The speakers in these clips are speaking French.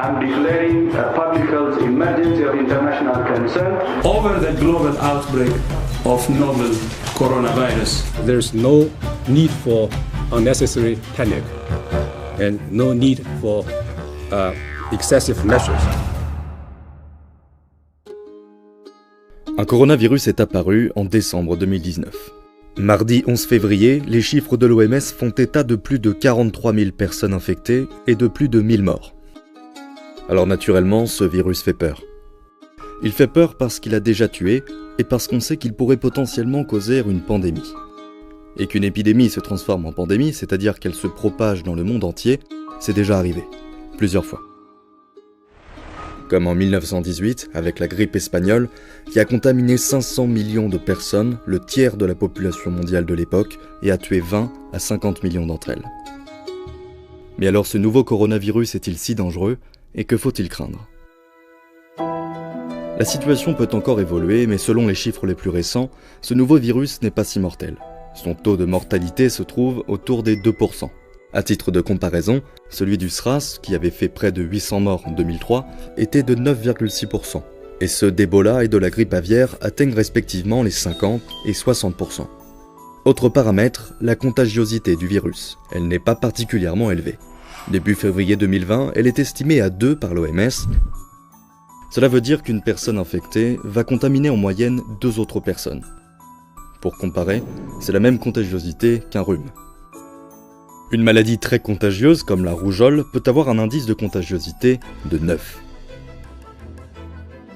I'm declaring a public health emergency of international concern over the global outbreak of novel coronavirus. There's no need for unnecessary panic and no need for excessive measures. Un coronavirus est apparu en décembre 2019. Mardi 11 février, les chiffres de l'OMS font état de plus de 43 000 personnes infectées et de plus de 1000 morts. Alors naturellement, ce virus fait peur. Il fait peur parce qu'il a déjà tué et parce qu'on sait qu'il pourrait potentiellement causer une pandémie. Et qu'une épidémie se transforme en pandémie, c'est-à-dire qu'elle se propage dans le monde entier, c'est déjà arrivé, plusieurs fois. Comme en 1918, avec la grippe espagnole, qui a contaminé 500 millions de personnes, le tiers de la population mondiale de l'époque, et a tué 20 à 50 millions d'entre elles. Mais alors ce nouveau coronavirus est-il si dangereux, et que faut-il craindre ? La situation peut encore évoluer, mais selon les chiffres les plus récents, ce nouveau virus n'est pas si mortel. Son taux de mortalité se trouve autour des 2%. À titre de comparaison, celui du SRAS, qui avait fait près de 800 morts en 2003, était de 9,6%, et ceux d'Ebola et de la grippe aviaire atteignent respectivement les 50 et 60%. Autre paramètre, la contagiosité du virus. Elle n'est pas particulièrement élevée. Début février 2020, elle est estimée à 2 par l'OMS. Cela veut dire qu'une personne infectée va contaminer en moyenne 2 autres personnes. Pour comparer, c'est la même contagiosité qu'un rhume. Une maladie très contagieuse comme la rougeole peut avoir un indice de contagiosité de 9.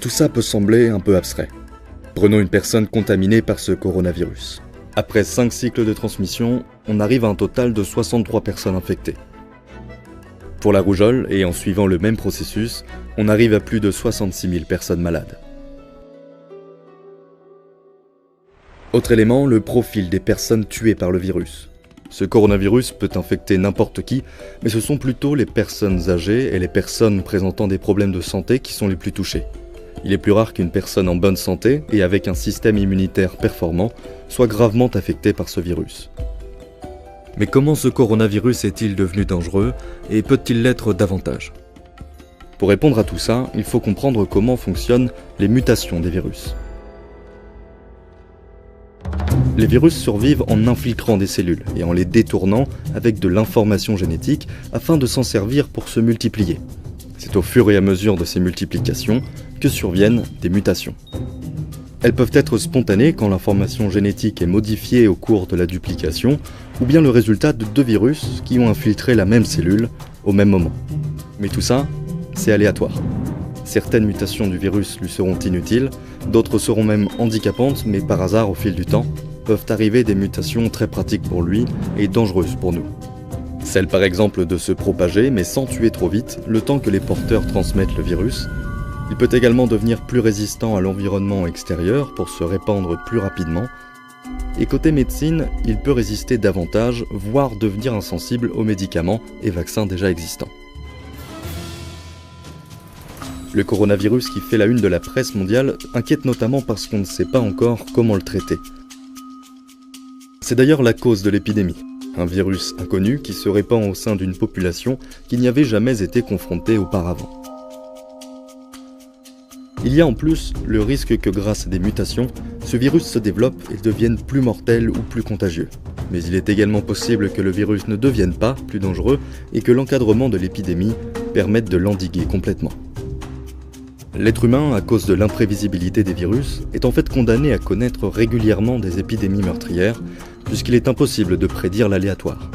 Tout ça peut sembler un peu abstrait. Prenons une personne contaminée par ce coronavirus. Après 5 cycles de transmission, on arrive à un total de 63 personnes infectées. Pour la rougeole, et en suivant le même processus, on arrive à plus de 66 000 personnes malades. Autre élément, le profil des personnes tuées par le virus. Ce coronavirus peut infecter n'importe qui, mais ce sont plutôt les personnes âgées et les personnes présentant des problèmes de santé qui sont les plus touchées. Il est plus rare qu'une personne en bonne santé et avec un système immunitaire performant soit gravement affectée par ce virus. Mais comment ce coronavirus est-il devenu dangereux et peut-il l'être davantage ? Pour répondre à tout ça, il faut comprendre comment fonctionnent les mutations des virus. Les virus survivent en infiltrant des cellules et en les détournant avec de l'information génétique afin de s'en servir pour se multiplier. C'est au fur et à mesure de ces multiplications que surviennent des mutations. Elles peuvent être spontanées quand l'information génétique est modifiée au cours de la duplication, ou bien le résultat de 2 virus qui ont infiltré la même cellule au même moment. Mais tout ça, c'est aléatoire. Certaines mutations du virus lui seront inutiles, d'autres seront même handicapantes, mais par hasard au fil du temps, peuvent arriver des mutations très pratiques pour lui et dangereuses pour nous. Celle par exemple de se propager mais sans tuer trop vite, le temps que les porteurs transmettent le virus. Il peut également devenir plus résistant à l'environnement extérieur pour se répandre plus rapidement. Et côté médecine, il peut résister davantage, voire devenir insensible aux médicaments et vaccins déjà existants. Le coronavirus qui fait la une de la presse mondiale inquiète notamment parce qu'on ne sait pas encore comment le traiter. C'est d'ailleurs la cause de l'épidémie, un virus inconnu qui se répand au sein d'une population qui n'y avait jamais été confrontée auparavant. Il y a en plus le risque que grâce à des mutations, ce virus se développe et devienne plus mortel ou plus contagieux. Mais il est également possible que le virus ne devienne pas plus dangereux et que l'encadrement de l'épidémie permette de l'endiguer complètement. L'être humain, à cause de l'imprévisibilité des virus, est en fait condamné à connaître régulièrement des épidémies meurtrières, puisqu'il est impossible de prédire l'aléatoire.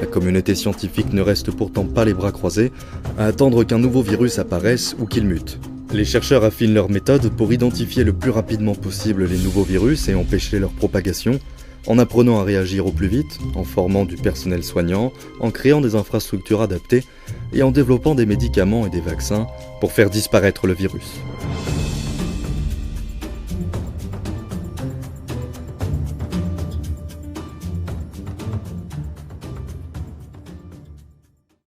La communauté scientifique ne reste pourtant pas les bras croisés à attendre qu'un nouveau virus apparaisse ou qu'il mute. Les chercheurs affinent leurs méthodes pour identifier le plus rapidement possible les nouveaux virus et empêcher leur propagation, en apprenant à réagir au plus vite, en formant du personnel soignant, en créant des infrastructures adaptées et en développant des médicaments et des vaccins pour faire disparaître le virus.